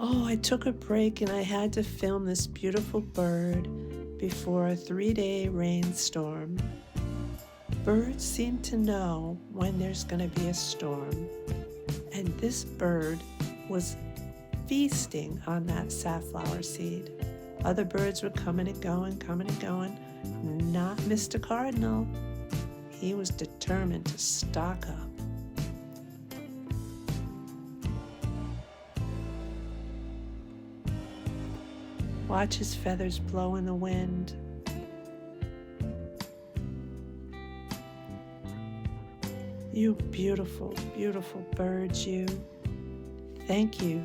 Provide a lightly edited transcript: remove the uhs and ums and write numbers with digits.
Oh, I took a break and I had to film this beautiful bird before a 3-day rainstorm. Birds seem to know when there's going to be a storm, and this bird was feasting on that safflower seed. Other birds were coming and going, coming and going. Not Mr. Cardinal. He was determined to stock up. Watch his feathers blow in the wind. You beautiful, beautiful birds, you. Thank you